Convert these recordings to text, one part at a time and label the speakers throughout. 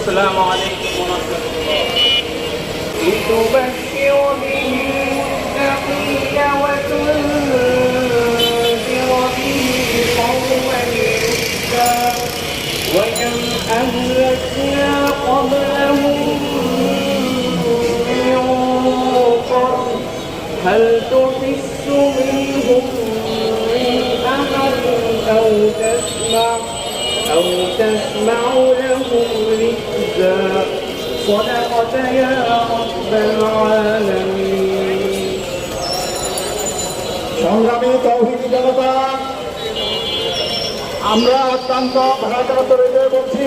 Speaker 1: السلام عليكم ورحمة الله. لتبشر به المتقين وتنذر به قوما لدا وكم أهلكنا قبلهم من قرن هل تحس منهم من أحد أو تسمع لهم ركزا صدقت يا رب العالمين.
Speaker 2: সংগ্রামী তৌহিদি জনতা, আমরা অত্যন্ত ভারাক্রান্ত হৃদয়ে বলছি,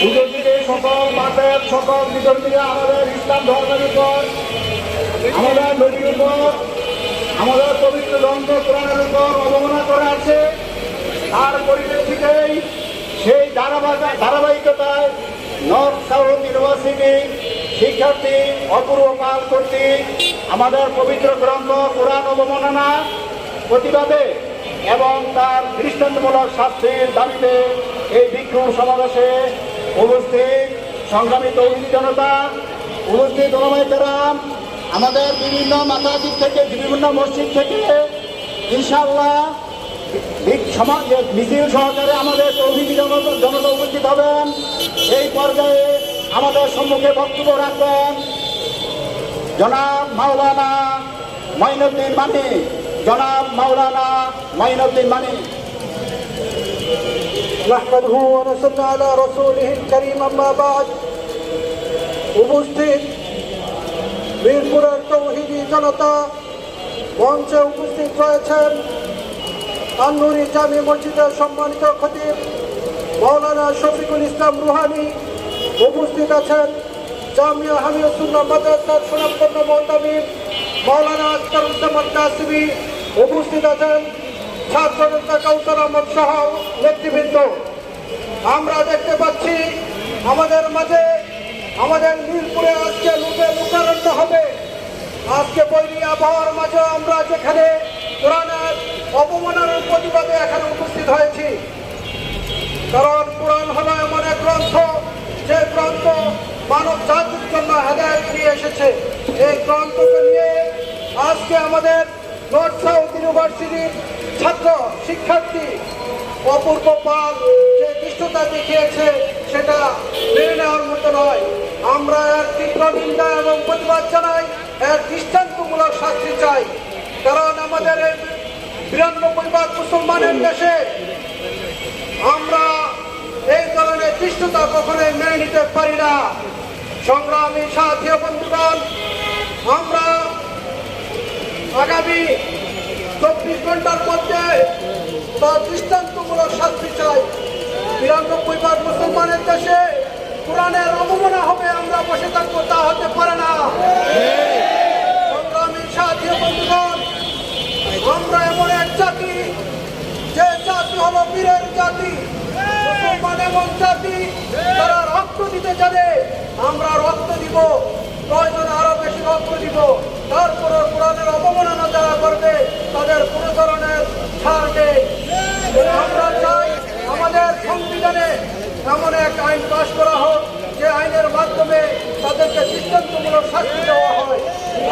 Speaker 2: পুজোদিকে সকল মাঠের সকল দিকের দিকে আমাদের ইসলাম ধর্মের উপর, আমাদের নদীর উপর, আমাদের পবিত্র গ্রন্থ কোরআনের উপর অবমাননা করে আছে। তার পরিপ্রেক্ষিতেই সেই ধারাবাহিকতায় নর্থ সাউথ ইউনিভার্সিটি শিক্ষার্থী অপূর্ব পাল কর্তৃক আমাদের পবিত্র গ্রন্থ কোরআন অবমাননা প্রতিবাদে এবং তার দৃষ্টান্তমূলক শাস্তির দাবিতে এই বিক্ষোভ সমাবেশে উপস্থিত সংগ্রামী তৌহিদি জনতা, উপস্থিত ওলামায়ে কেরাম, আমাদের বিভিন্ন মাদ্রাসা থেকে, বিভিন্ন মসজিদ থেকে ইনশাআল্লাহ মিছিল সহকারে আমাদের তৌহিদি জনতা উপস্থিত হবেন। এই পর্যায়ে আমাদের সম্মুখে বক্তব্য রাখবেন জনাব মাওলানা মঈনুদ্দিন মানি। জনাব মাওলানা মঈনুদ্দিন মানি।
Speaker 3: নাহমাদুহু ওয়া নাসাল্লু আলা রাসূলিহিল কারীম, আম্মা বা'দ। উপস্থিত মিরপুরের তৌহিদি জনতা, মঞ্চে উপস্থিত রয়েছেন আন-নূরি জামি মসজিদের সম্মানিত খতিব মাওলানা শফিকুল ইসলাম রুহানি, উপস্থিত আছেন জামিয়া হামিদুস সুন্নাহ মাদ্রাসার সুনামধন্য মুহতামিম মাওলানা আসকারুজ্জামান কাসিমি, উপস্থিত আছেন ছাত্রনেতা কাউসার আহমদ সহ নেতৃবৃন্দ। আমরা দেখতে পাচ্ছি আমাদের মাঝে, আমাদের মিরপুরে আজকে লুটে লুকারণ্য হবে আজকে বৈরী আবহাওয়ার মাঝে আমরা যেখানে কোরআনের অবমাননার প্রতিবাদে এখানে উপস্থিত হয়েছি, কারণ কোরআন হলো এমন এক গ্রন্থ, যে গ্রন্থ মানব জাতির জন্য হেদায়েত নিয়ে এসেছে। এই গ্রন্থকে নিয়ে আজকে আমাদের নর্থ সাউথ ইউনিভার্সিটির ছাত্র শিক্ষার্থী অপূর্ব পাল যে দৃষ্টতা দেখিয়েছে, সেটা মেনে নেওয়ার মতো নয়। আমরা এর তীব্র নিন্দা এবং প্রতিবাদ জানাই, এর দৃষ্টান্তমূলক শাস্তি চাই। কারণ আমাদের ৯২ মুসলমানের দেশে আমরা এই ধরনের দৃষ্টতা কখনোই মেনে নিতে পারি না। সংগ্রামী সাথী ও বন্ধুগণ, আমরা আগামী ২৪ ঘন্টার মধ্যে তার দৃষ্টান্তমূলক শাস্তি চাই। ৯২ মুসলমানের দেশে কোরআনের অবমাননা হবে, আমরা বসে থাকবো, তা হতে পারে না। সংগ্রামী সাথী ও বন্ধুগণ, আমরা এমন এক জাতি, যে জাতি হলো বীরের জাতি। মুসলমান এমন জাতি, তারা রক্ত দিতে জানে। আমরা রক্ত দিব, প্রয়োজন আরো বেশি রক্ত দিব। তারপরে কোরআনের অবমাননা যারা করবে তাদের কোনো ধরনের ছাড় নেই। আমরা চাই আমাদের সংবিধানে এমন এক আইন পাশ করা হোক, যে আইনের মাধ্যমে তাদেরকে দৃষ্টান্তমূলক শাস্তি দেওয়া হয়।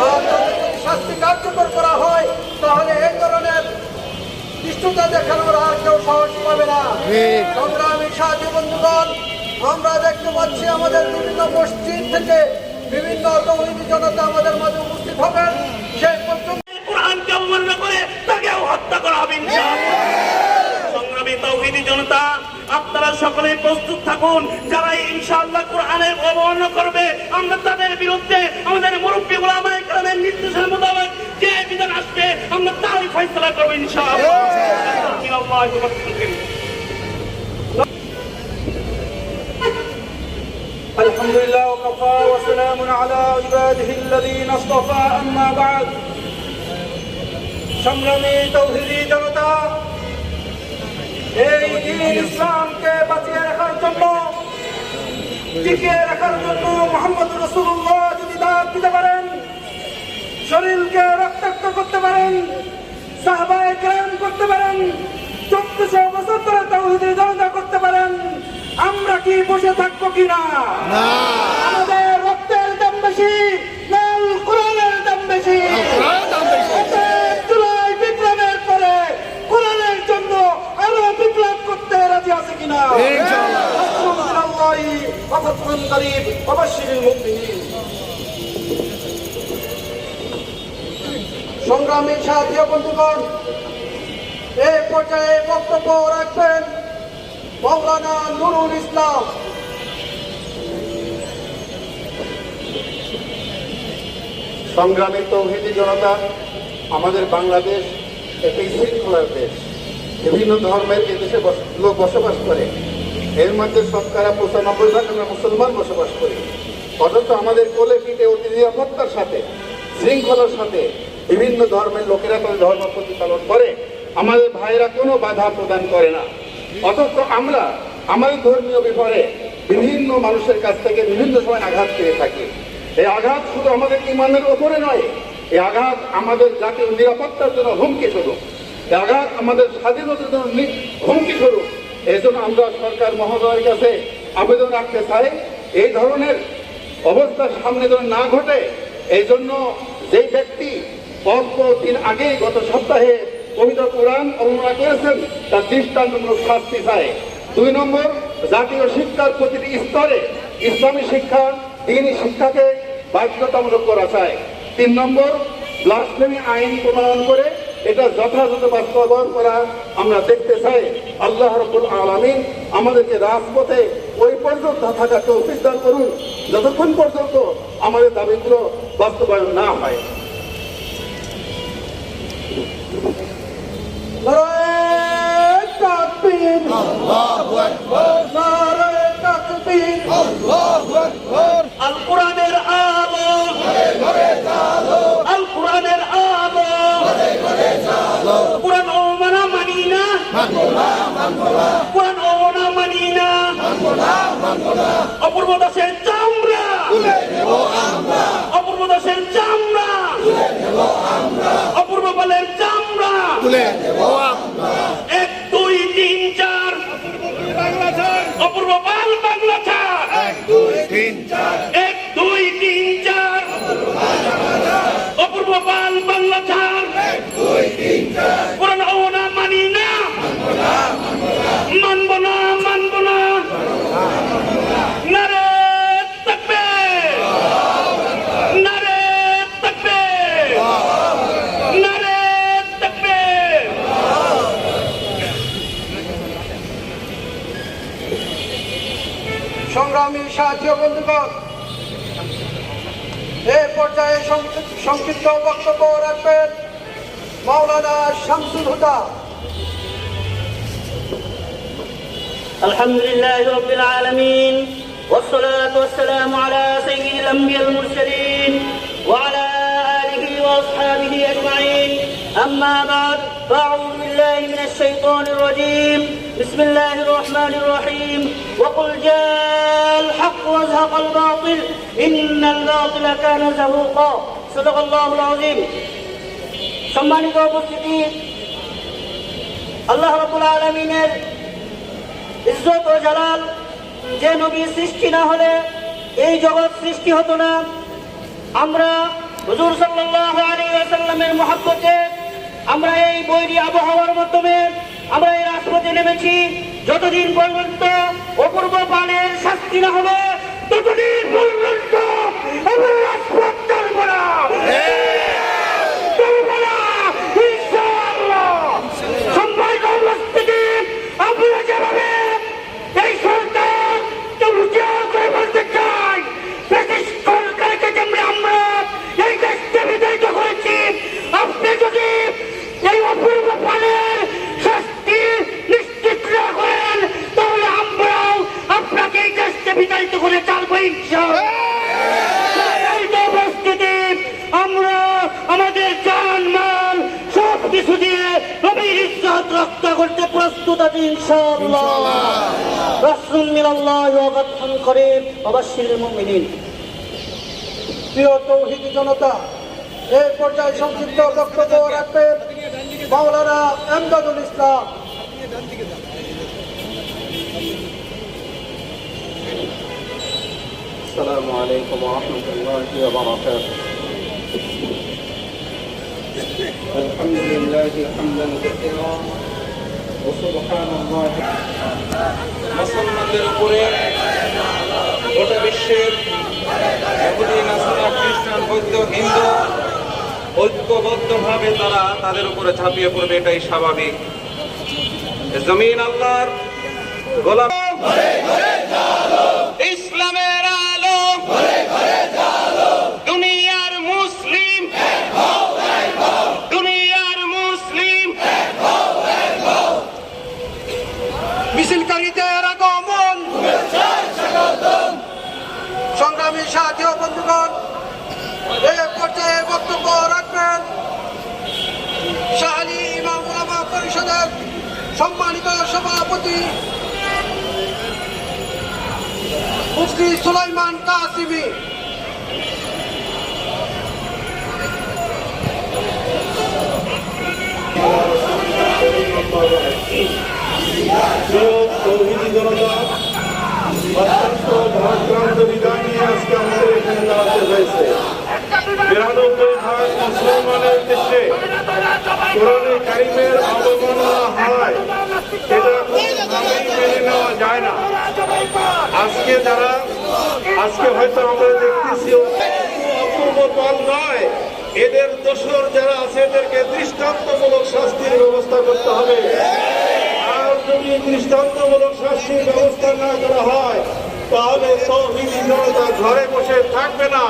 Speaker 3: আর তাদের যদি শাস্তি কার্যকর করা হয়, তাহলে এই ধরনের দৃষ্টতা দেখানোর আর কেউ সাহস পাবে না। সংগ্রামী সাথী বন্ধুগণ, আমরা দেখতে পাচ্ছি আমাদের বিভিন্ন মসজিদ থেকে বিভিন্ন তৌহিদি জনতা আমাদের মাঝে উপস্থিত হবেন। সেই পর্যন্ত
Speaker 4: কোরআনকে অবমাননা করে তাকেও হত্যা করা হবে ইনশাআল্লাহ। সংগ্রামী তাওহীদি জনতা, আপনারা সকলে প্রস্তুত থাকুন। যারা ইনশাআল্লাহ কোরআনের অবমাননা করবে, আমরা তাদের বিরুদ্ধে আমাদের মুরব্বী উলামায়ে কেরামের নির্দেশের মোতাবেক যে বিধান আসবে, আমরা তারই ফয়সালা করব ইনশাআল্লাহ।
Speaker 3: الحمد لله وكفى وسلام على عباده الذين اصطفى أما بعد। সংগ্রামী তাওহীদি জনতা, এই দিন ইসলামকে বাঁচিয়ে রাখার জন্য, টিকিয়ে রাখার জন্য মুহাম্মদ রাসূলুল্লাহ যদি দাওয়াত দিতে পারেন, শরীরকে রক্তাক্ত করতে পারেন, সাহাবায়ে কেরাম করতে পারেন, ১৪০০ বছর ধরে তাওহীদি জনতা করতে পারেন, আমরা কি বসে থাকবো কিনা? আমাদের রক্তের দাম বেশি, লাল কোরআনের দাম বেশি। জুলাই বিপ্লবের পরে কোরআনের জন্য আরো বিপ্লব করতে রাজি আছে কিনা? সংগ্রামী সাথী বন্ধুগণ, এই পর্যায়ে বক্তব্য রাখবেন মাওলানা নুরুল ইসলাম।
Speaker 2: সংগ্রামী তাওহীদি জনতা, আমাদের বাংলাদেশ একটি শৃঙ্খলার দেশ। বিভিন্ন ধর্মের এদেশে লোক বসবাস করে। এর মধ্যে শতকরা ৯৫% আমরা মুসলমান বসবাস করি। অথচ আমাদের কোলে পিঠে অতি নিরাপত্তার সাথে, শৃঙ্খলার সাথে বিভিন্ন ধর্মের লোকেরা তাদের ধর্ম প্রতিপালন করে। আমাদের ভাইয়েরা কোনো বাধা প্রদান করে না। অথচ আমরা আমাদের ধর্মীয় ব্যাপারে বিভিন্ন মানুষের কাছ থেকে বিভিন্ন সময় আঘাত পেয়ে থাকি। এই আঘাত শুধু আমাদের ইমানের ওপরে নয়, এই আঘাত আমাদের জাতীয় নিরাপত্তার জন্য হুমকি স্বরূপ, এই আঘাত আমাদের স্বাধীনতার জন্য হুমকি স্বরূপ। এই জন্য আমরা সরকার মহোদয়ের কাছে আবেদন রাখতে চাই, এই ধরনের অবস্থার সামনে যেন না ঘটে। এই জন্য যেই ব্যক্তি অল্প দিন আগে গত সপ্তাহে পবিত্র কোরআন অবমাননা করেছেন, তার দৃষ্টান্তমূলক শাস্তি চায়। ২ নম্বর, জাতীয় শিক্ষার প্রতিটি স্তরে ইসলামী শিক্ষা, দ্বীনি শিক্ষাকে বাধ্যতামূলক করা চায়। ৩ নম্বর, ব্লাসফেমি আইন প্রণয়ন করে এটা যথাযথ বাস্তবায়ন করা আমরা দেখতে চাই। আল্লাহ রাব্বুল আলামিন আমাদেরকে রাজপথে ওই পর্যন্ত থাকা তৌফিক দান করুন, যতক্ষণ পর্যন্ত আমাদের দাবিগুলো বাস্তবায়ন না হয়।
Speaker 3: নারায়ে তাকবীর, আল্লাহু আকবার, নারায়ে তাকবীর, আল্লাহু আকবার।
Speaker 4: আল কোরআনের আলো ঘরে ঘরে জালো, আল কোরআনের আলো ঘরে ঘরে জালো। কোরআন অবমাননা মানি না, মানবো না, মানবো না। কোরআন অবমাননা মানি না, মানবো না, মানবো না। অপূর্ব দাসের চামড়া তুলে নেব আমরা, অপূর্ব দাসের চামড়া 1 2 3 4 অপূর্ব পাল বাংলা ছাড় 1 2 3 4 অপূর্ব পাল বাংলা ছাড় 1 2 3 4 কোরআন ও না মানি না মানব না নারে তাকবীর নারে তাকবীর নারে তাকবীর
Speaker 3: সংগ্রামী সাথী ও বন্ধুগণ, এই পর্যায়ে সংক্ষিপ্ত বক্তব্য রাখবেন মাওলানা শামসুল হুদা।
Speaker 5: الحمد لله رب العالمين والصلاة والسلام على سيد الأنبياء المرسلين وعلى آله وأصحابه أجمعين أما بعد فأعوذ بالله من الشيطان الرجيم بسم الله الرحمن الرحيم وقل جاء الحق وزهق الباطل إن الباطل كان زهوقا صدق الله العظيم সম্মানিত উপস্থিতি, আল্লাহ রাব্বুল আলামিনের ইজ্জত ও জালাল, যে নবী সৃষ্টি না হলে এই জগৎ সৃষ্টি হতো না। আমরা হুজুর সাল্লাল্লাহু আলাইহি ওয়াসাল্লামের মহব্বতে আমরা এই বৈরী আবহাওয়ার মাধ্যমে আমরা এই রাজপথে নেমেছি। যতদিন পর্যন্ত অপূর্ব পানের শাস্তি না হবে ততদিন পর্যন্ত আমরা রাজপথ ছাড়ব না। সম্মানিত উপস্থিতি, আমরা যেভাবে এই সরকারকে উজাড় করে বলতে চাই, ব্রিটিশ সরকারকে যেমনি আমরা এই দেশকে বিতাড়িত করেছি, আপনি যদি এই অপূর্ব ফলের শাস্তি নিশ্চিত না করেন তাহলে আমরাও আপনাকে এই দেশকে বিতাড়িত করে চালবো ইনশাআল্লাহ। উপস্থিতি, আমরা আমাদের জান মাল সব কিছু দিয়ে নবীর ইজ্জত রক্ষা করতে প্রস্তুত আছি ইনশাআল্লাহ। রাসূল মিনাল্লাহি ওয়া ফাতহুন করিম ওয়া বাশশিরিল মুমিনিন।
Speaker 3: প্রিয় তৌহিদি জনতা, এই পর্যায়ে সংক্ষিপ্ত বক্তব্য রাখবেন মাওলানা এমদাদুল ইসলাম।
Speaker 1: السلام عليكم ورحمة الله وبركاته. الحمد لله حمدا كثيرا وسبحان الله।
Speaker 6: মুসলমানদের উপরে গোটা বিশ্বের ইহুদি, নাসারা, খ্রিস্টান, বৌদ্ধ, হিন্দু ঐক্যবদ্ধভাবে তারা তাদের উপরে ঝাঁপিয়ে পড়বে, এটাই স্বাভাবিক। জমিন আল্লাহর গোলাম, ইসলামের আলো, দুনিয়ার মুসলিম, দুনিয়ার মুসলিম।
Speaker 3: মিছিলকারীদের আগমন, সংগ্রামী সাথী ও বন্ধুগণ, এই পর্যায়ে বক্তব্য রাখবেন শাহী ইমাম উলামা পরিষদের সম্মানিত সভাপতি মুফতি সুলাইমান কাসিমি।
Speaker 2: তৌহিদি জনতা, অত্যন্ত ভারাক্রান্ত বিদায় নিয়ে আজকে আমাদের এখানে দাঁড়াতে হয়েছে। ৯২ ভাগ মুসলমানের দেশে কোরআনে কারিমের অবমাননা হয়, এটা কোনোভাবেই মেনে নেওয়া যায় না। আজকে হয়তো আমরা দেখতেছি অপূর্ব পাল নয়, এদের দোষর যারা আছে এদেরকে দৃষ্টান্তমূলক শাস্তির ব্যবস্থা করতে হবে। আর যদি দৃষ্টান্তমূলক শাস্তির ব্যবস্থা না করা হয় তাহলে তৌহিদি জনতা ঘরে বসে থাকবে না,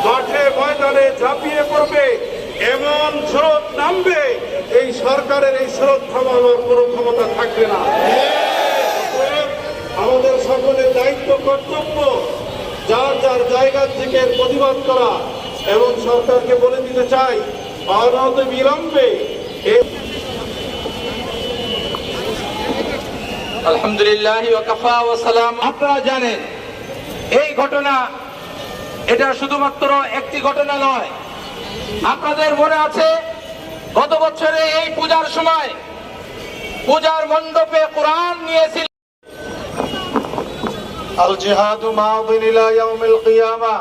Speaker 2: মাঠে ময়দানে ঝাঁপিয়ে পড়বে, এমন স্রোত নামবে এই সরকারের এই স্রোত থামানোর কোনো ক্ষমতা থাকবে না। আমাদের সকলের দায়িত্ব, কর্তব্য যার যার জায়গা থেকে প্রতিবাদ করা এবং সরকারকে বলে দিতে চাই অনতি বিলম্বে
Speaker 6: আলহামদুলিল্লাহ ওয়া কাফা ওয়া সালাম। আপনারা জানেন এই ঘটনা, এটা শুধুমাত্র একটি ঘটনা নয়। আপনাদের মনে আছে
Speaker 2: গত বছরে এই পূজার সময় পূজার মণ্ডপে কোরআন নিয়েছিল। আল জিহাদু মাউদিন ইলা ইয়াউমিল কিয়ামা।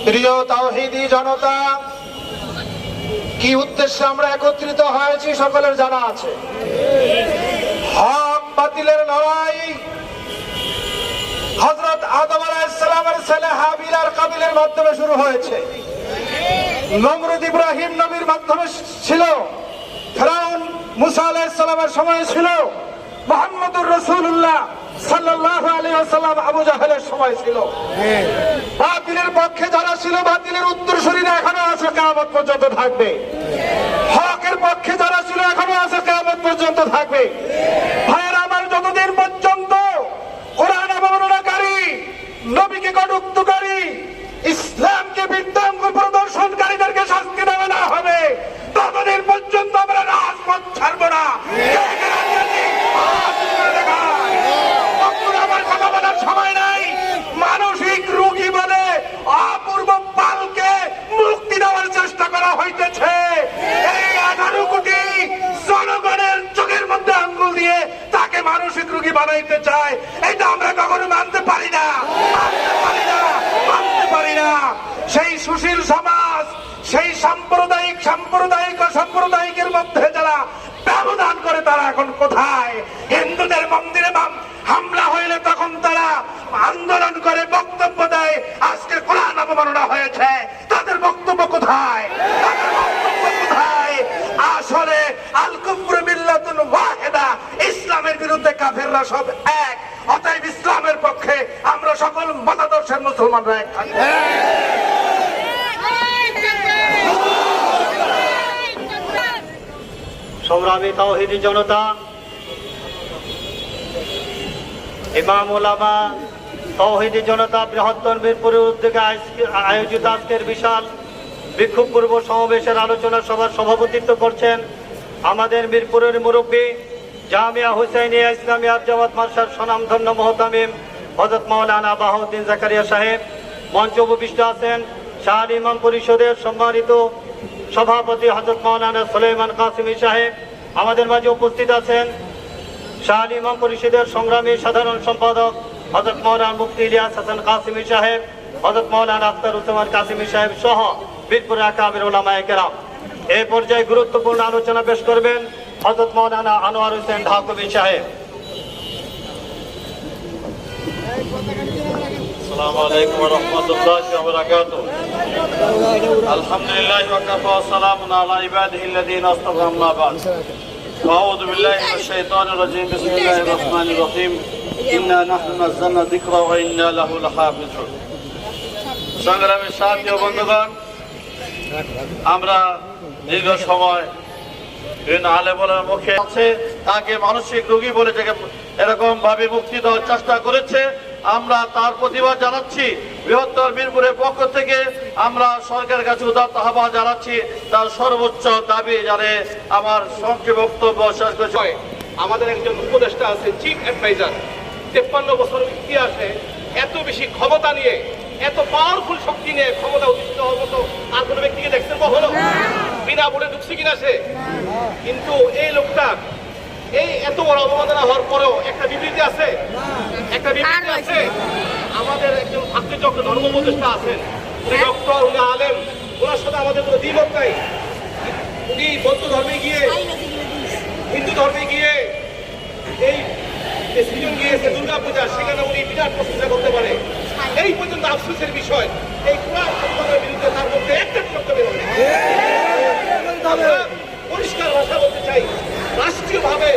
Speaker 2: প্রিয় তাওহীদি জনতা, কি উদ্দেশ্যে আমরা একত্রিত হয়েছি সকলের জানা আছে। হক বাতিলের লড়াই হযরত আদম আলাইহিস সালামের ছেলে হাবিল আর কাবিলের মাধ্যমে শুরু হয়েছে। নমরুদ ইব্রাহিম নবীর মাধ্যমে ছিল, ফিরআউন মুসা আলাইহিস সালামের সময় ছিল, মুহাম্মদুর রাসূলুল্লাহ সাল্লাল্লাহু আলাইহি ওয়াসাল্লাম আবু জাহেলের সময় ছিল। বাতিলের পক্ষে যারা ছিল, বাতিলের উত্তরসূরিরা এখনো আছে, কিয়ামত পর্যন্ত থাকবে। হকের পক্ষে যারা ছিল এখনো আছে, কিয়ামত পর্যন্ত থাকবে। ভাইয়েরা আমার, যতদিন পর্যন্ত কোরআন অবমাননাকারী, নবীকে কটূক্তিকারী, ইসলামকে বৃদ্ধাঙ্গ প্রদর্শনকারীদেরকে শাস্তি দেওয়া না হবে, ততদিন পর্যন্ত আমরা রাজপথ ছাড়বো না। আমার কথা বলার সময় নাই। মানসিক রোগী বলে অপূর্ব পালকে মুক্তি দেওয়ার চেষ্টা করা হইতেছে। এই 18 কোটি জনগণের চোখের মধ্যে আঙ্গুল দিয়ে তাকে মানসিক রোগী বানাইতে চায়। এটা আমরা কখনো মানতে পারি না, মানতে পারি না, মানতে পারি না। সেই সুশীল সমাজ, সেই সাম্প্রদায়িকের মধ্যে যারা ব্যবধান করে, তারা এখন কোথায়? হিন্দুদের মন্দিরে হামলা হইলে তখন তারা আন্দোলন করে, বক্তব্য দেয়। আজকে কোরআন অবমাননা হয়েছে, তাদের বক্তব্য কোথায়? তাদের বক্তব্য কোথায়? আসলে আল কুফরু মিল্লাতুন ওয়াহিদা, ইসলামের বিরুদ্ধে কাফেররা সব এক। অতএব ইসলামের পক্ষে আমরা সকল মতাদর্শের মুসলমানরা এক থাকবো।
Speaker 5: সংগ্রামী তাওহীদি জনতা, ইমাম ওলামা, তাওহীদি জনতা বৃহত্তর মিরপুরের উদ্যোগে আয়োজিত আজকের বিশাল বিক্ষোভ পূর্ব সমাবেশের আলোচনা সভার সভাপতিত্ব করছেন আমাদের মিরপুরের মুরব্বী, জামিয়া হুসাইনিয়া ইসলামিয়া জামাত মার্শাদ স্বনামধন্য মুহতামিম হযরত মাওলানা বাহাউদ্দিন জাকারিয়া সাহেব। মঞ্চে উপবিষ্ট আছেন শাহ আলী ইমাম পরিষদের সম্মানিত সভাপতি হযরত মাওলানা সুলাইমান কাসিমি সাহেব। আমাদের মাঝে উপস্থিত আছেন শাহ আলী ইমাম পরিষদের সংগ্রামী সাধারণ সম্পাদক হযরত মাওলানা মুফতি ইলিয়াস হাসান কাসিমি সাহেব, হযরত মাওলানা আখতার উসমান কাসিমি সাহেব সহ মিরপুরের আকাবির উলামায়ে কেরাম। এই পর্যায়ে গুরুত্বপূর্ণ আলোচনা পেশ করবেন হযরত মাওলানা আনোয়ার হোসেন ঢাকবি সাহেব।
Speaker 7: আসসালামু আলাইকুম ওয়া রাহমাতুল্লাহি ওয়া বারাকাতুহু। আলহামদুলিল্লাহি ওয়া কাফা ওয়া সালামুন আলা ইবাদিহিল্লাযীনা ইসতাফা, আম্মা বা'দ। আউযু বিল্লাহি মিনাশ শাইতানির রাজীম। বিসমিল্লাহির রাহমানির রহিম। ইন্না নাহনু নাযালনা যিকরা ওয়া ইন্না লাহু লাহাফিজুন। সংগ্রামী সাথী ও বন্ধুগণ, আমরা দীর্ঘ সময় আলেমের মুখে আছে তাকে মানসিক রোগী বলে এরকম ভাবে মুক্তি দেওয়ার চেষ্টা করেছে। আমরা তার প্রতিবাদ জানাচ্ছি। বৃহত্তর মিরপুরের পক্ষ থেকে আমরা সরকারের কাছে উদাত্ত আহ্বান জানাচ্ছি, তার সর্বোচ্চ দাবি জানে। আমার সংক্ষেপ বক্তব্য শেষ করছি।
Speaker 8: আমাদের একজন উপদেষ্টা আছে, চিফ অ্যাডভাইজার, 53 বছর ইতিহাসে এত বেশি ক্ষমতা নিয়ে, এত পাওয়ারফুল শক্তি নিয়ে ক্ষমতা অধিষ্ঠিত হওয়ার মতো আর কোনো ব্যক্তিকে দেখছেন কখনো? বিনা ভোটে ঢুকছে কিনা সে? কিন্তু এই লোকটা এই এত বড় অবমাননা হওয়ার পরেও একটা বিবৃতি আছে, একটা বিবৃতি আছে। আমাদের একজন ভাতৃচক্র ধর্ম উপদেষ্টা আছেন, উনি ডক্টর, উনি আলেম, ওনার সাথে আমাদের কোনো দ্বিমত নাই। উনি বৌদ্ধ ধর্মে গিয়ে, হিন্দু ধর্মে গিয়ে, এই সিজন গিয়েছে দুর্গা পূজা, সেখানে উনি বিরাট প্রশংসা করতে পারে। এই পর্যন্ত আফসোসের বিষয়, এই কোরআন সম্মানের বিরুদ্ধে তার মধ্যে একটা শব্দ বের হয় না। পরিষ্কার ভাষা বলতে চাই, রাষ্ট্রীয়ভাবে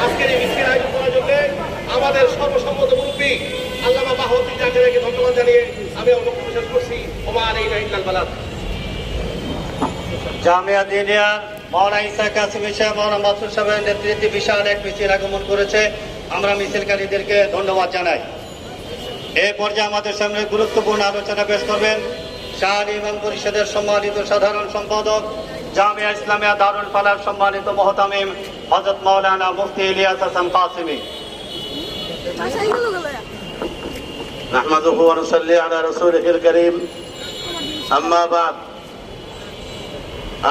Speaker 8: আজকের এই মিছিল আয়োজন করার জন্য আমাদের সর্বসম্মত মুরব্বী আল্লামা বাহাউদ্দিন জাকারিয়াকে ধন্যবাদ জানিয়ে আমি আমার বক্তব্য শেষ করছি। ওমা আলাইনা ইল্লাল বালাগ।
Speaker 5: জামিয়া দিনিয়া মাওলানা ঈসা কাসিমি সাহেব, মাওলানা মাসুদ সাহেবের নেতৃত্বে বিশাল এক মিছিল আগমন করেছে। আমরা মিছিলকারীদেরকে ধন্যবাদ জানাই। এই পর্যায়ে আমাদের সামনে গুরুত্বপূর্ণ আলোচনা পেশ করবেন শাহ আলী ইমাম পরিষদের সম্মানিত সাধারণ সম্পাদক, জামিয়া ইসলামিয়া দারুল ফালাহ সম্মানিত মুহতামিম হযরত মাওলানা মুফতি ইলিয়াস হাসান কাসিমি।
Speaker 7: নাহমাদুহু ওয়া নুসাল্লি আলা রাসূলিহিল কারীম, আম্মা বা'দ।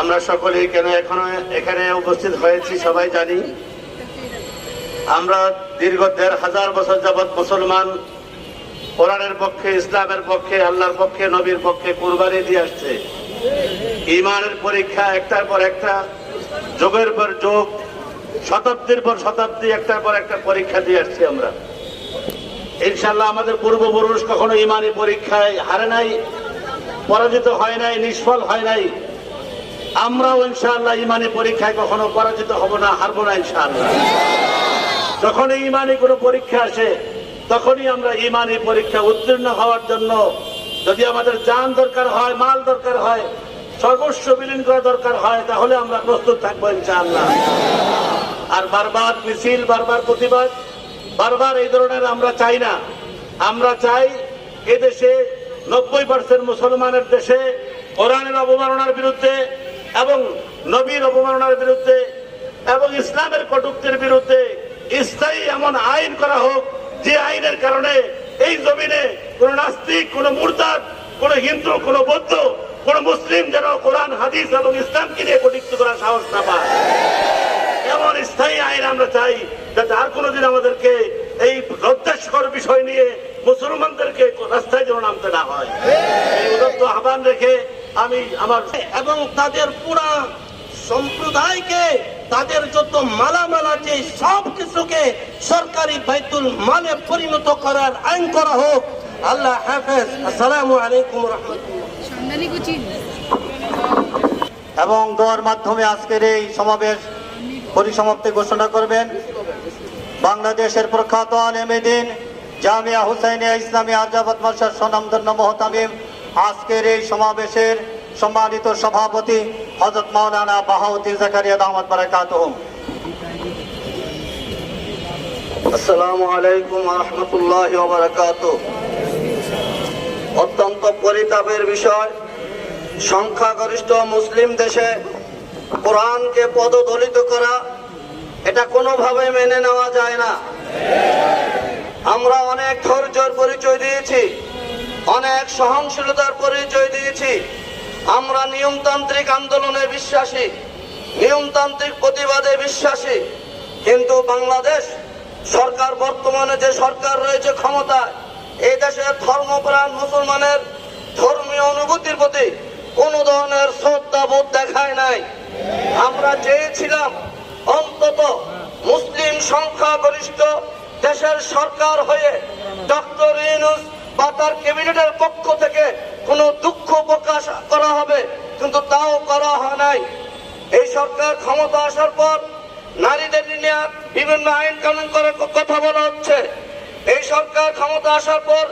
Speaker 9: আমরা সকলেই কেন এখনো এখানে উপস্থিত হয়েছি সবাই জানি। আমরা দীর্ঘ ১,৫০০ বছর যাবৎ মুসলমান, কোরআনের পক্ষে, ইসলামের পক্ষে, আল্লাহর পক্ষে, নবীর পক্ষে কুরবানি দিয়ে আসছে। ঈমানের পরীক্ষা একটার পর একটা, যুগের পর যুগ, শতাব্দীর পর শতাব্দী একটার পর একটা পরীক্ষা দিয়ে আসছি আমরা। ইনশাআল্লাহ আমাদের পূর্বপুরুষ কখনো ঈমানি পরীক্ষায় হারে নাই, পরাজিত হয় নাই, নিষ্ফল হয় নাই। আমরাও ইনশাআল্লাহ ঈমানি পরীক্ষায় কখনো পরাজিত হব না, হারবো না ইনশাআল্লাহ। যখনই ঈমানি কোনো পরীক্ষা আসে তখনই আমরা ঈমানি পরীক্ষা উত্তীর্ণ হওয়ার জন্য যদি আমাদের জান দরকার হয়, মাল দরকার হয়, সর্বস্ব বিলীন করা দরকার হয়, তাহলে আমরা প্রস্তুত থাকবো ইনশাআল্লাহ। আর বারবার মিছিল, বারবার প্রতিবাদ, বারবার এই ধরনের আমরা চাই না। আমরা চাই এদেশে 90% মুসলমানের দেশে কোরআনের অবমাননার বিরুদ্ধে এবং নবীর অবমাননার বিরুদ্ধে এবং ইসলামের কটূক্তির বিরুদ্ধে স্থায়ী এমন আইন করা হোক, যে আইনের কারণে এই জমিনে কোন নাস্তিক, কোন মুরতাদ, কোন হিন্দু, কোন বৌদ্ধ, কোন মুসলিম যেন কোরআন, হাদিস এবং ইসলামকে নিয়ে কটূক্তি করার সাহস না পায়। এমন স্থায়ী আইন আমরা চাই, যাতে আর কোনোদিন আমাদেরকে এই লজ্জাস্কর বিষয় নিয়ে মুসলমানদেরকে রাস্তায় যেন নামতে না হয়। এই উদাত্ত আহ্বান রেখে আমি আমার
Speaker 3: এবং তাদের পুরা সম্প্রদায়কে, তাদের যত মালামাল আছে সব কিছুকে সরকারি বাইতুল মালে পরিণত করার আইন করা হোক। আল্লাহ হাফেজ। আসসালামু আলাইকুম ওয়া রাহমাতুল্লাহ।
Speaker 7: এবং দোয়ার মাধ্যমে আজকের এই সমাবেশ পরিসমাপ্তি ঘোষণা করবেন বাংলাদেশের প্রখ্যাত আলেমে দ্বীন জামিয়া হুসাইনিয়া ইসলামী আরজাবাদ মাদ্রাসার স্বনামধন্য মুহতামিম, আজকের এই সমাবেশের সম্মানিত সভাপতি হযরত মাওলানা বাহাউদ্দিন জাকারিয়া দামাত বারাকাতুহুম।
Speaker 3: আসসালামু আলাইকুম ওয়া রাহমাতুল্লাহি ওয়া বারাকাতুহু। অত্যন্ত পরিতাপের বিষয়, সংখ্যাগরিষ্ঠ মুসলিম দেশে কোরআনকে পদদলিত করা, এটা কোনোভাবে মেনে নেওয়া যায় না। আমরা অনেক ধৈর্যের পরিচয় দিয়েছি, অনেক সহনশীলতার পরিচয় দিয়েছি। আমরা নিয়মতান্ত্রিক আন্দোলনে বিশ্বাসী, নিয়মতান্ত্রিক প্রতিবাদে বিশ্বাসী। কিন্তু বাংলাদেশ সরকার, বর্তমানে যে সরকার রয়েছে ক্ষমতায়, এই দেশের ধর্মপ্রাণ মুসলমানের ধর্মীয় অনুভূতির প্রতি কোনো ধরনের শ্রদ্ধাবোধ দেখায় নাই। আমরা চেয়েছিলাম অন্তত মুসলিম সংখ্যাগরিষ্ঠ দেশের সরকার হয়ে ডক্টর ইউনূস বা তার ক্যাবিনেটের পক্ষ থেকে কোনো দুঃখ প্রকাশ করা হবে, কিন্তু তাও করা হয় নাই। এই সরকার ক্ষমতা আসার পর নারীদের নিয়ে বিভিন্ন আইন কানুন করার কথা বলা হচ্ছে। এই সরকার ক্ষমতা আসার পর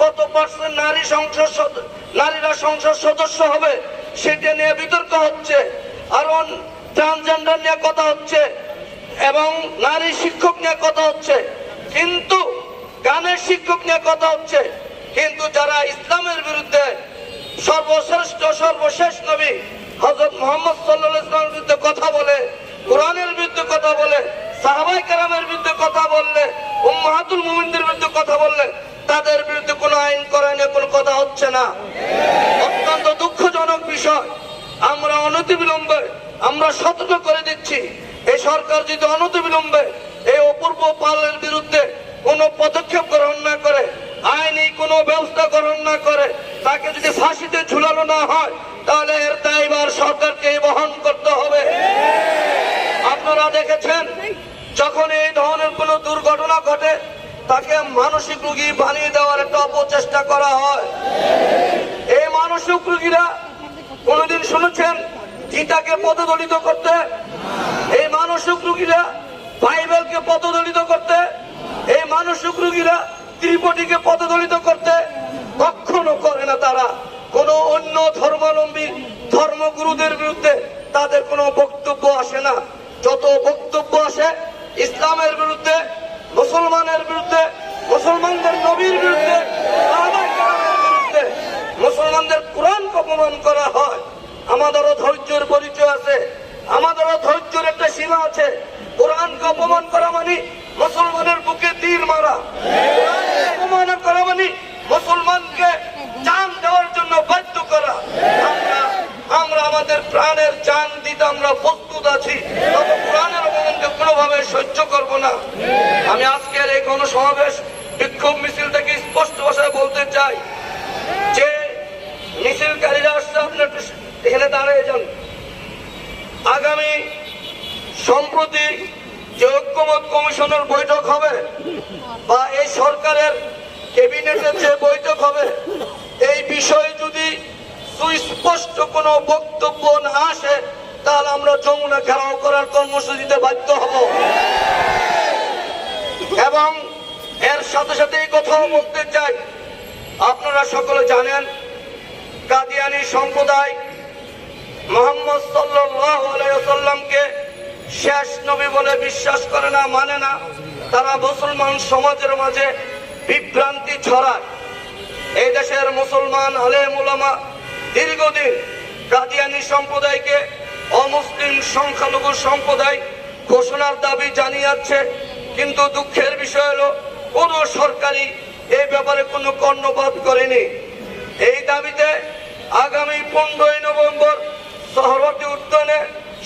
Speaker 3: কত পার্সেন্ট নারীরা সংসদ সদস্য হবে সেটা নিয়ে বিতর্ক হচ্ছে, আর ট্রান্সজেন্ডার নিয়ে কথা হচ্ছে এবং নারী শিক্ষক নিয়ে কথা হচ্ছে, কিন্তু গানের শিক্ষক নিয়ে কথা হচ্ছে। কিন্তু যারা ইসলামের বিরুদ্ধে, সর্বশ্রেষ্ঠ সর্বশেষ নবী হযরত মুহাম্মদ সাল্লাল্লাহু আলাইহি ওয়াসাল্লামের বিরুদ্ধে কথা বলে, কোরআনের বিরুদ্ধে কথা বলে, সাহাবায়ে কেরামের বিরুদ্ধে কথা বললে, উম্মাহাতুল মুমিনদের বিরুদ্ধে কথা বললে, তাদের বিরুদ্ধে কোনো আইন করা নিয়ে কোনো কথা হচ্ছে না। অত্যন্ত দুঃখজনক বিষয়। আমরা অনতিবিলম্বে আমরা সতর্ক করে দিচ্ছি, এই সরকার যদি অনতিবিলম্বে এই অপূর্ব পালের বিরুদ্ধে কোনো পদক্ষেপ গ্রহণ না করে, আইনি কোনো ব্যবস্থা গ্রহণ না করে, তাকে যদি ফাঁসিতে ঝুলানো না হয়, তাহলে এর দায়ভার সরকারকে বহন করতে হবে। আপনারা দেখেছেন, যখন এই ধরনের কোনো দুর্ঘটনা ঘটে, তাকে মানসিক রোগী বানিয়ে দেওয়ার একটা অপচেষ্টা করা হয়। এই মানসিক রোগীরা কোনোদিন শুনেছেন গীতাকে পদদলিত করতে? এই মানসিক রোগীরা বাইবেলকে পদদলিত করতে? এই মানসিক রোগীরা ত্রিপটিকে পদদলিত করতে কখনো করে না। তারা কোনো অন্য ধর্মাবলম্বী ধর্মগুরুদের বিরুদ্ধে তাদের কোনো বক্তব্য আসে না। যত বক্তব্য আসে ইসলামের বিরুদ্ধে, মুসলমানের বিরুদ্ধে, মুসলমানদের নবীর বিরুদ্ধে, সাহাবায়ে কেরামের বিরুদ্ধে, মুসলমানদের কোরআনকে অপমান করা হয়। আমাদেরও ধৈর্যের পরিচয় আছে, আমাদেরও ধৈর্যের একটা সীমা আছে। কোরআনকে অপমান করা মানে মুসলমানের বুকে তীর মারা, কোরআনকে অপমান করা মানে মুসলমানকে জান দেওয়ার জন্য বাধ্য করা। আমরা আমাদের
Speaker 10: আমাদের প্রাণের জান দিতে আমরা প্রস্তুত আছি, তবে কোরআনের অবমানকে কোনোভাবে সহ্য করব না। আমি আজকের এই গণসমাবেশ বিক্ষোভ মিছিল থেকে স্পষ্ট ভাষায় বলতে চাই যে মিছিলকারীরা আসছে, আপনার এখানে দাঁড়িয়ে যান। আগামী সম্প্রতি যে ঐক্যমত কমিশনের বৈঠক হবে বা এই সরকারের ক্যাবিনেটের যে বৈঠক হবে, এই বিষয়ে যদি সুস্পষ্ট কোনো বক্তব্য না আসে তাহলে আমরা যমুনা ঘেরাও করার কর্মসূচিতে বাধ্য হব। এবং এর সাথে সাথে এই কথাও বলতে চাই, আপনারা সকলে জানেন কাদিয়ানী সম্প্রদায় মুহাম্মদ সাল্লাল্লাহু আলাইহি ওয়াসাল্লামকে শেষ নবী বলে বিশ্বাস করে না, মানে না। তারা মুসলমান সমাজের মাঝে বিভ্রান্তি ছড়ায়। এই দেশের মুসলমান আলেম উলামা দীর্ঘদিন কাদিয়ানী সম্প্রদায়কে অমুসলিম সংখ্যালঘু সম্প্রদায় ঘোষণার দাবি জানিয়ে যাচ্ছে, কিন্তু দুঃখের বিষয় হলো কোন সরকারই এই ব্যাপারে কোনো কর্ণপাত করেনি। এই দাবিতে আগামী 15 নভেম্বর সোহরাওয়ার্দী উদ্যানে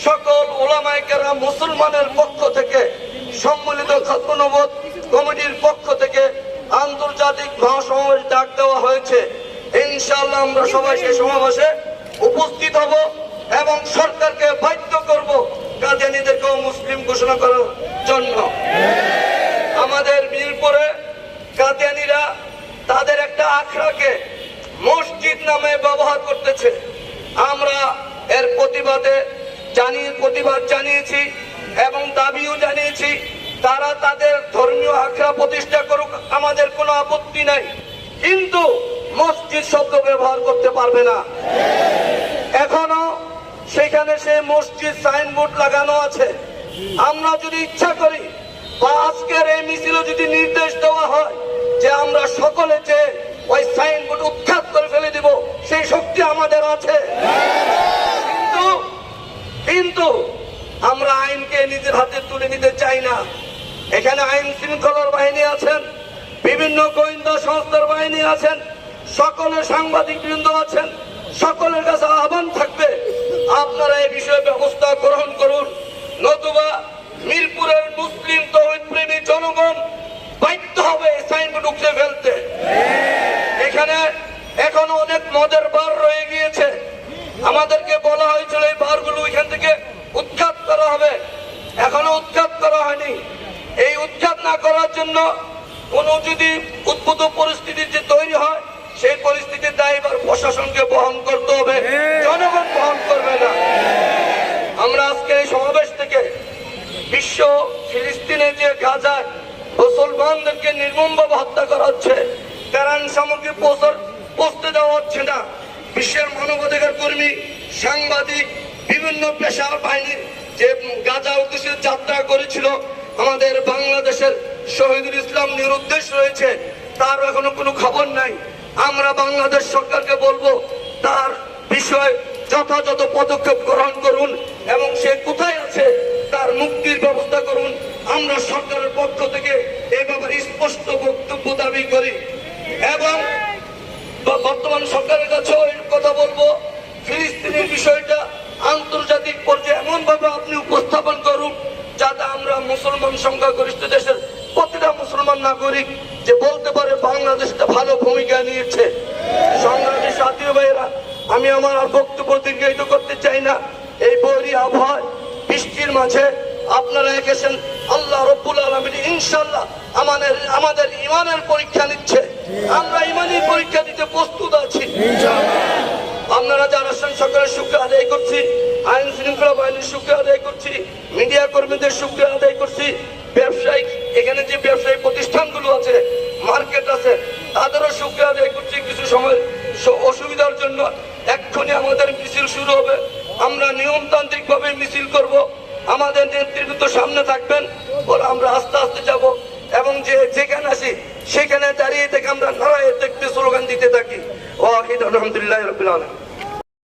Speaker 10: সকল উলামায়ে কেরাম মুসলমানের পক্ষ থেকে সম্মিলিত খাতমে নবুয়ত কমিটির পক্ষ থেকে আন্তর্জাতিক মহাসমাবেশ ডাক দেওয়া হয়েছে। ইনশাআল্লাহ আমরা সবাই সেই সমাবেশে উপস্থিত হব এবং সরকারকে বাধ্য করব কাদিয়ানীদেরকেও মুসলিম ঘোষণা করার জন্য। আমাদের মিরপুরে কাদিয়ানীরা তাদের একটা আখড়াকে মসজিদ নামে ব্যবহার করতেছে। আমরা এর প্রতিবাদ জানিয়েছি এবং দাবিও জানিয়েছি তারা তাদের ধর্মীয় আখড়া প্রতিষ্ঠা করুক, আমাদের কোনো আপত্তি নাই, কিন্তু মসজিদ শব্দ ব্যবহার করতে পারবে না। এখনো সেখানে সে মসজিদ সাইনবোর্ড লাগানো আছে। আমরা যদি ইচ্ছা করি বা আজকের এই মিছিলে যদি নির্দেশ দেওয়া হয় যে আমরা সকলে যে ওই সাইনবোর্ড উৎখাত করে ফেলে দিব, সেই শক্তি আমাদের আছে। কিন্তু আমরা আইনকে নিজের হাতে তুলে নিতে চাই না। এখানে আইন শৃঙ্খলার বাহিনী আছেন, বিভিন্ন গোয়েন্দা সংস্থার বাহিনী আছেন, সকলের সাংবাদিক বৃন্দ আছেন, সকলের কাছে আহ্বান থাকবে আপনারা এই বিষয়ে ব্যবস্থা গ্রহণ করুন, নতুবা মিরপুরের মুসলিম তৌহিদ প্রেমী জনগণ বাধ্য হবে সাইনবোর্ড উঠে ফেলতে। এখানে এখনো অনেক মদের বার রয়ে গিয়েছে, আমাদেরকে বলা হয়েছিল এই বারগুলো এখান থেকে উৎখাত করা হবে, এখনো উৎখাত করা হয়নি। এই উৎখাত না করার জন্য কোনো যদি উদ্ভূত পরিস্থিতি যে তৈরি হয়, সেই পরিস্থিতির দায়ভার প্রশাসনকে বহন করতে হবে, জনগণ বহন করবে না। আমরা আজকে এই সমাবেশ থেকে বিশ্ব ফিলিস্তিনে যে গাজায় মুসলমানদেরকে নির্মমভাবে হত্যা করা হচ্ছে, ত্রাণ সামগ্রী পৌঁছতে দেওয়া হচ্ছে না, বিশ্বের মানবাধিকার কর্মী, সাংবাদিক, বিভিন্ন পেশার বাহিনী যে গাজা উদ্দেশ্যে যাত্রা করেছিল, আমাদের বাংলাদেশের শহীদুল ইসলাম নিরুদ্দেশ রয়েছে, তার এখনো কোনো খবর নাই। আমরা বাংলাদেশ সরকারকে বলবো তার বিষয়ে যথাযথ পদক্ষেপ গ্রহণ করুন এবং সে কোথায় আছে তার মুক্তির ব্যবস্থা করুন। আমরা সরকারের পক্ষ থেকে এই ব্যাপারে স্পষ্ট বক্তব্য দাবি করি এবং বর্তমান সরকারের কাছেও এই কথা বলবো, ফিলিস্তিনের বিষয়টা আন্তর্জাতিক পর্যায়ে এমন ভাবে আপনি উপস্থাপন করুন যাতে আমরা মুসলমান সংখ্যাগরিষ্ঠ দেশের প্রতিটা মুসলমান নাগরিক যে বলতে পারে বাংলাদেশটা ভালো ভূমিকা নিয়েছে। সংগ্রামী সাথী ভাইয়েরা, আমি আমার আর বক্তব্য দীর্ঘায়িত করতে চাই না। এই বৈরী আবহাওয়ায় বৃষ্টির মাঝে আপনারা এসেছেন, আল্লাহ রব্বুল আলামিন ইনশাআল্লাহ আমাদের ইমানের পরীক্ষা নিচ্ছে, আমরা ইমানি পরীক্ষা দিতে প্রস্তুত আছি। আপনারা যারা আছেন সকলের শুকরিয়া আদায় করছি, আইন শৃঙ্খলা বাহিনীর শুকরিয়া আদায় করছি, মিডিয়া কর্মীদের শুকরিয়া আদায় করছি, ব্যবসায়িক এখানে যে ব্যবসায়িক প্রতিষ্ঠানগুলো আছে, মার্কেট আছে, তাদেরও শুকরিয়া আদায় করছি। কিছু সময় অসুবিধার জন্য এক্ষুনি আমাদের মিছিল শুরু হবে, আমরা নিয়মতান্ত্রিক ভাবে মিছিল করব, আমাদের নেতৃত্ব সামনে থাকবেন, বলে আমরা আস্তে আস্তে যাব এবং যেখানে আসি সেখানে দাঁড়িয়ে থেকে আমরা নারায়ে তাকবীর স্লোগান দিতে থাকি। ওয়া আখিরু আলহামদুলিল্লাহি রাব্বিল আলামিন।